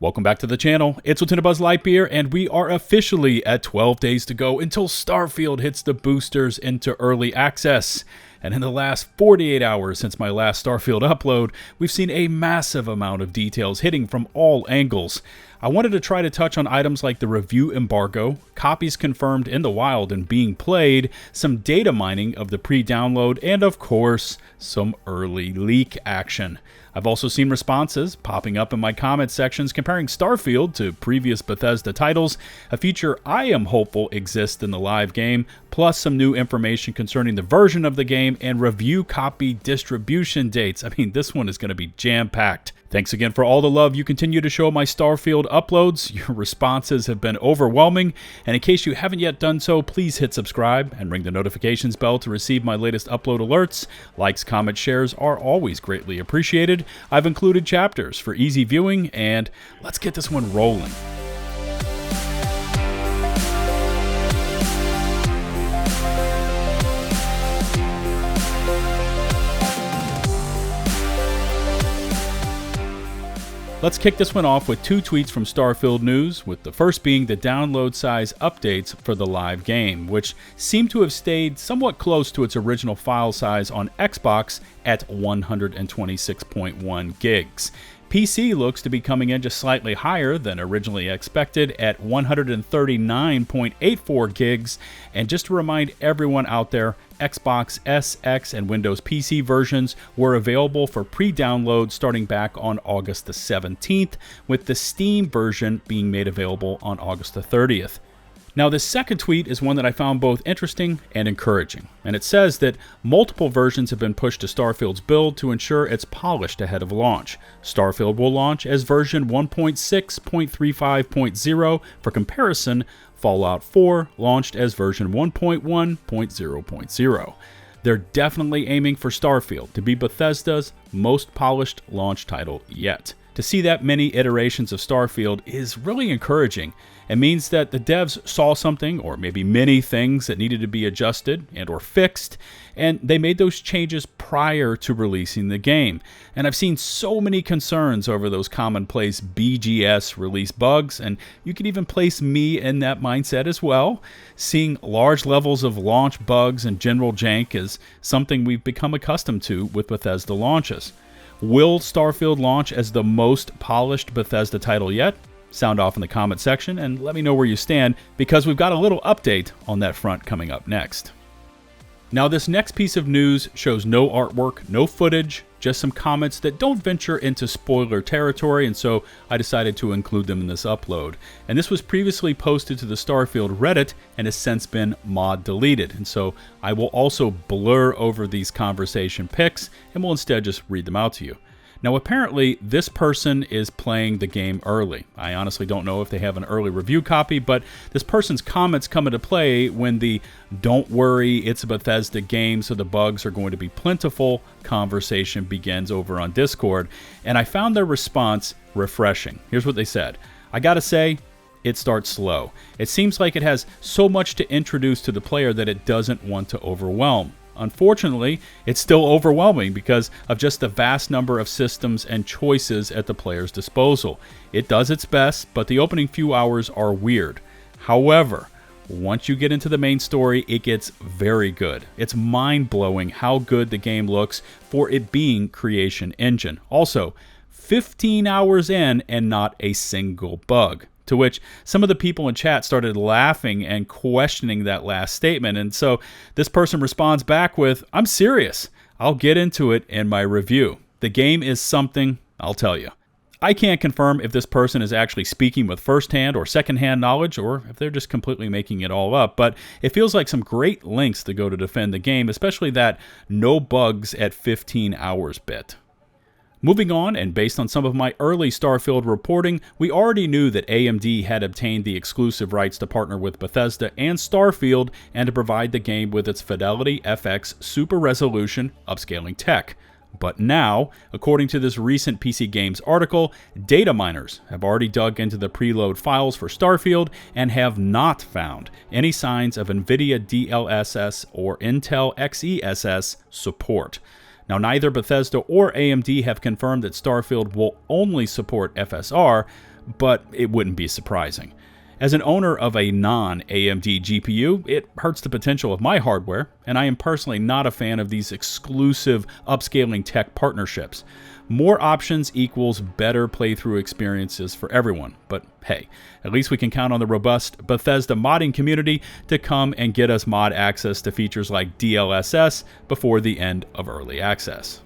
Welcome back to the channel. It's LtBuzzLitebeer, and we are officially at 12 days to go until Starfield hits the boosters into early access. And in the last 48 hours since my last Starfield upload, we've seen a massive amount of details hitting from all angles. I wanted to try to touch on items like the review embargo, copies confirmed in the wild and being played, some data mining of the pre-download, and of course, some early leak action. I've also seen responses popping up in my comment sections comparing Starfield to previous Bethesda titles, a feature I am hopeful exists in the live game, plus some new information concerning the version of the game and review copy distribution dates. I mean, this one is going to be jam-packed. Thanks again for all the love you continue to show my Starfield uploads. Your responses have been overwhelming, and in case you haven't yet done so, please hit subscribe and ring the notifications bell to receive my latest upload alerts. Likes, comments, shares are always greatly appreciated. I've included chapters for easy viewing, and let's get this one rolling. Let's kick this one off with two tweets from Starfield News, with the first being the download size updates for the live game, which seem to have stayed somewhat close to its original file size on Xbox at 126.1 gigs. PC looks to be coming in just slightly higher than originally expected at 139.84 gigs, and just to remind everyone out there, Xbox S, X, and Windows PC versions were available for pre-download starting back on August the 17th, with the Steam version being made available on August the 30th. Now, this second tweet is one that I found both interesting and encouraging, and it says that multiple versions have been pushed to Starfield's build to ensure it's polished ahead of launch. Starfield will launch as version 1.6.35.0. For comparison, Fallout 4 launched as version 1.1.0.0. They're definitely aiming for Starfield to be Bethesda's most polished launch title yet. To see that many iterations of Starfield is really encouraging. It means that the devs saw something, or maybe many things that needed to be adjusted and or fixed, and they made those changes prior to releasing the game. And I've seen so many concerns over those commonplace BGS release bugs, and you can even place me in that mindset as well. Seeing large levels of launch bugs and general jank is something we've become accustomed to with Bethesda launches. Will Starfield launch as the most polished Bethesda title yet? Sound off in the comment section and let me know where you stand, because we've got a little update on that front coming up next. Now, this next piece of news shows no artwork, no footage, just some comments that don't venture into spoiler territory, and so I decided to include them in this upload. And this was previously posted to the Starfield Reddit and has since been mod deleted, and so I will also blur over these conversation pics and will instead just read them out to you. Now, apparently, this person is playing the game early. I honestly don't know if they have an early review copy, but this person's comments come into play when the "don't worry, it's a Bethesda game, so the bugs are going to be plentiful" conversation begins over on Discord, and I found their response refreshing. Here's what they said. "I gotta say, it starts slow. It seems like it has so much to introduce to the player that it doesn't want to overwhelm. Unfortunately, it's still overwhelming because of just the vast number of systems and choices at the player's disposal. It does its best, but the opening few hours are weird. However, once you get into the main story, it gets very good. It's mind-blowing how good the game looks for it being Creation Engine. Also, 15 hours in and not a single bug." To which some of the people in chat started laughing and questioning that last statement. And so this person responds back with, "I'm serious. I'll get into it in my review. The game is something, I'll tell you." I can't confirm if this person is actually speaking with first-hand or second-hand knowledge, or if they're just completely making it all up, but it feels like some great lengths to go to defend the game, especially that no bugs at 15 hours bit. Moving on, and based on some of my early Starfield reporting, we already knew that AMD had obtained the exclusive rights to partner with Bethesda and Starfield and to provide the game with its Fidelity FX super resolution upscaling tech. But now, according to this recent PC Games article, Dataminers have already dug into the preload files for Starfield and have not found any signs of NVIDIA DLSS or Intel XeSS support. Now, neither Bethesda or AMD have confirmed that Starfield will only support FSR, but it wouldn't be surprising. As an owner of a non-AMD GPU, it hurts the potential of my hardware, and I am personally not a fan of these exclusive upscaling tech partnerships. More options equals better playthrough experiences for everyone, but hey, at least we can count on the robust Bethesda modding community to come and get us mod access to features like DLSS before the end of early access.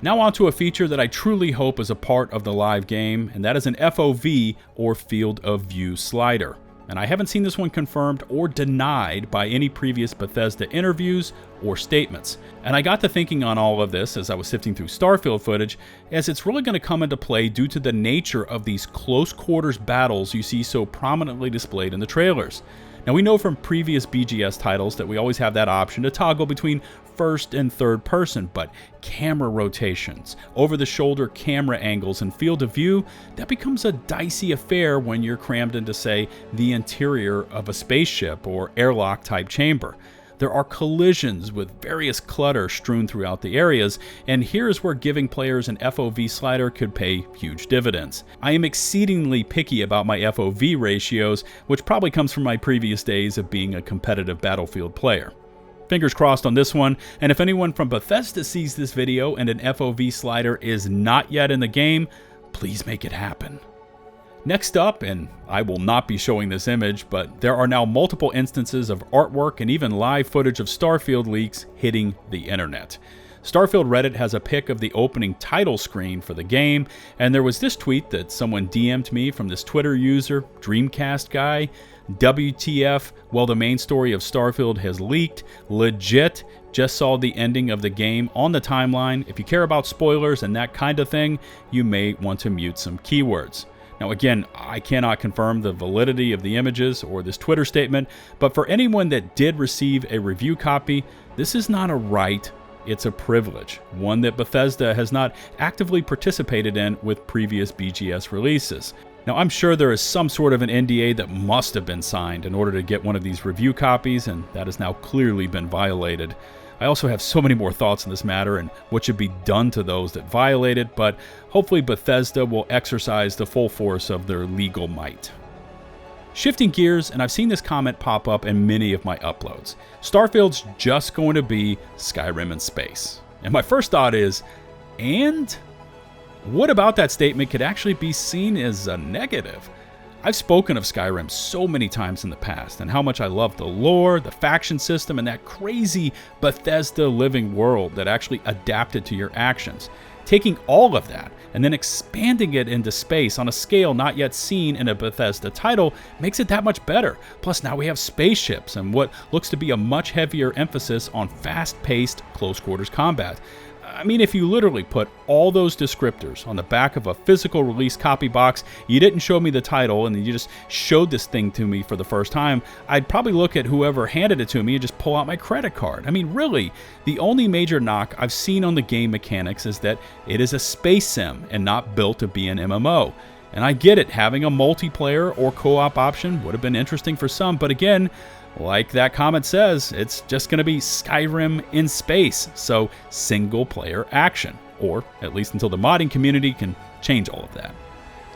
Now on to a feature that I truly hope is a part of the live game, and that is an FOV, or Field of View slider. And I haven't seen this one confirmed or denied by any previous Bethesda interviews or statements. And I got to thinking on all of this as I was sifting through Starfield footage, as it's really going to come into play due to the nature of these close quarters battles you see so prominently displayed in the trailers. Now, we know from previous BGS titles that we always have that option to toggle between first and third person, but camera rotations, over-the-shoulder camera angles, and field of view, that becomes a dicey affair when you're crammed into, say, the interior of a spaceship or airlock-type chamber. There are collisions with various clutter strewn throughout the areas, and here's where giving players an FOV slider could pay huge dividends. I am exceedingly picky about my FOV ratios, which probably comes from my previous days of being a competitive Battlefield player. Fingers crossed on this one, and if anyone from Bethesda sees this video and an FOV slider is not yet in the game, please make it happen. Next up, and I will not be showing this image, but there are now multiple instances of artwork and even live footage of Starfield leaks hitting the internet. Starfield Reddit has a pic of the opening title screen for the game, and there was this tweet that someone DM'd me from this Twitter user, Dreamcast Guy. WTF, well, the main story of Starfield has leaked. Legit, just saw the ending of the game on the timeline. If you care about spoilers and that kind of thing, you may want to mute some keywords. Now again, I cannot confirm the validity of the images or this Twitter statement, but for anyone that did receive a review copy, this is not a right, it's a privilege, one that Bethesda has not actively participated in with previous BGS releases. Now I'm sure there is some sort of an NDA that must have been signed in order to get one of these review copies, and that has now clearly been violated. I also have so many more thoughts on this matter and what should be done to those that violate it, but hopefully Bethesda will exercise the full force of their legal might. Shifting gears, and I've seen this comment pop up in many of my uploads. Starfield's just going to be Skyrim in space. And my first thought is, and? What about that statement could actually be seen as a negative? I've spoken of Skyrim so many times in the past, and how much I love the lore, the faction system, and that crazy Bethesda living world that actually adapted to your actions. Taking all of that and then expanding it into space on a scale not yet seen in a Bethesda title makes it that much better. Plus now we have spaceships and what looks to be a much heavier emphasis on fast-paced close quarters combat. I mean, if you literally put all those descriptors on the back of a physical release copy box, you didn't show me the title, and you just showed this thing to me for the first time, I'd probably look at whoever handed it to me and just pull out my credit card. I mean, really, the only major knock I've seen on the game mechanics is that it is a space sim and not built to be an MMO. And I get it, having a multiplayer or co-op option would have been interesting for some, but again, like that comment says, it's just going to be Skyrim in space, so single-player action, or at least until the modding community can change all of that.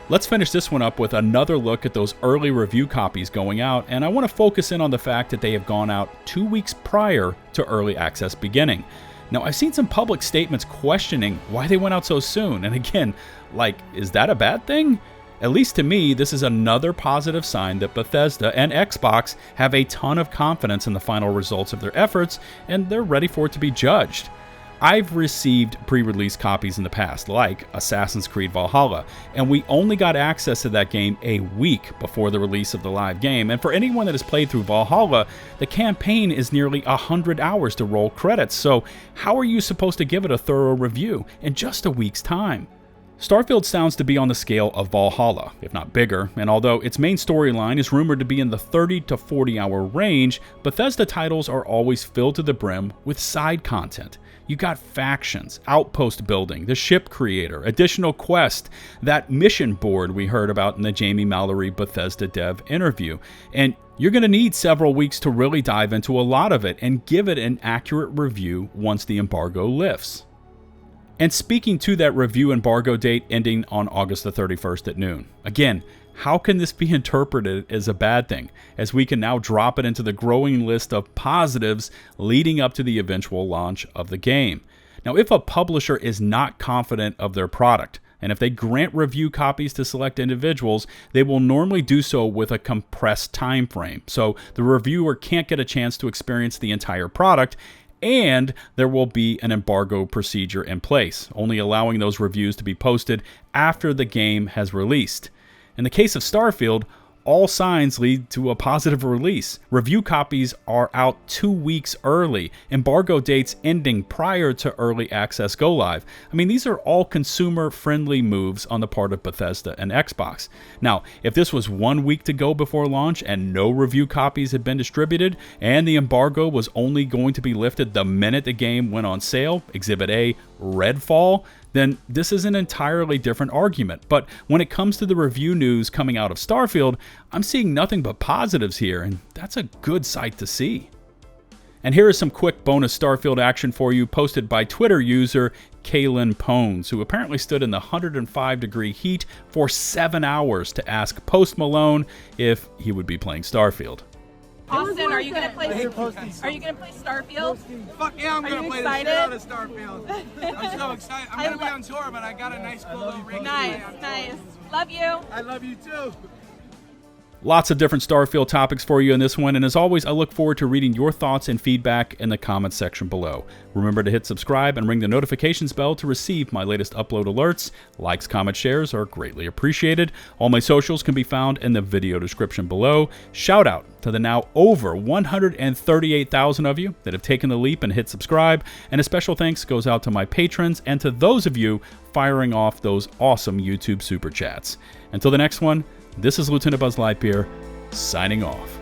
Let's finish this one up with another look at those early review copies going out, and I want to focus in on the fact that they have gone out 2 weeks prior to early access beginning. Now, I've seen some public statements questioning why they went out so soon, and again, like, is that a bad thing? At least to me, this is another positive sign that Bethesda and Xbox have a ton of confidence in the final results of their efforts, and they're ready for it to be judged. I've received pre-release copies in the past, like Assassin's Creed Valhalla, and we only got access to that game a week before the release of the live game, and for anyone that has played through Valhalla, the campaign is nearly 100 hours to roll credits, so how are you supposed to give it a thorough review in just a week's time? Starfield sounds to be on the scale of Valhalla, if not bigger, and although its main storyline is rumored to be in the 30 to 40 hour range, Bethesda titles are always filled to the brim with side content. You got factions, outpost building, the ship creator, additional quest, that mission board we heard about in the Jaymie Ridall Bethesda dev interview, and you're going to need several weeks to really dive into a lot of it and give it an accurate review once the embargo lifts. And speaking to that review embargo date ending on August the 31st at noon. Again, how can this be interpreted as a bad thing, as we can now drop it into the growing list of positives leading up to the eventual launch of the game? Now, if a publisher is not confident of their product, and if they grant review copies to select individuals, they will normally do so with a compressed time frame. So the reviewer can't get a chance to experience the entire product, and there will be an embargo procedure in place, only allowing those reviews to be posted after the game has released. In the case of Starfield, all signs lead to a positive release. Review copies are out 2 weeks early, embargo dates ending prior to early access go live. I mean, these are all consumer-friendly moves on the part of Bethesda and Xbox. Now, if this was 1 week to go before launch and no review copies had been distributed, and the embargo was only going to be lifted the minute the game went on sale, Exhibit A, Redfall, then this is an entirely different argument. But when it comes to the review news coming out of Starfield, I'm seeing nothing but positives here, and that's a good sight to see. And here is some quick bonus Starfield action for you, posted by Twitter user Kaylin Pones, who apparently stood in the 105-degree heat for 7 hours to ask Post Malone if he would be playing Starfield. Austin, are you gonna play Starfield? Fuck yeah, I'm gonna play the shit out of Starfield. I'm so excited. I'm gonna be on tour, but I got a nice cool little ring. Nice. Love you. I love you too. Lots of different Starfield topics for you in this one, and as always, I look forward to reading your thoughts and feedback in the comments section below. Remember to hit subscribe and ring the notifications bell to receive my latest upload alerts. Likes, comments, shares are greatly appreciated. All my socials can be found in the video description below. Shout out to the now over 138,000 of you that have taken the leap and hit subscribe, and a special thanks goes out to my patrons and to those of you firing off those awesome YouTube super chats. Until the next one, this is LtBuzzLitebeer, signing off.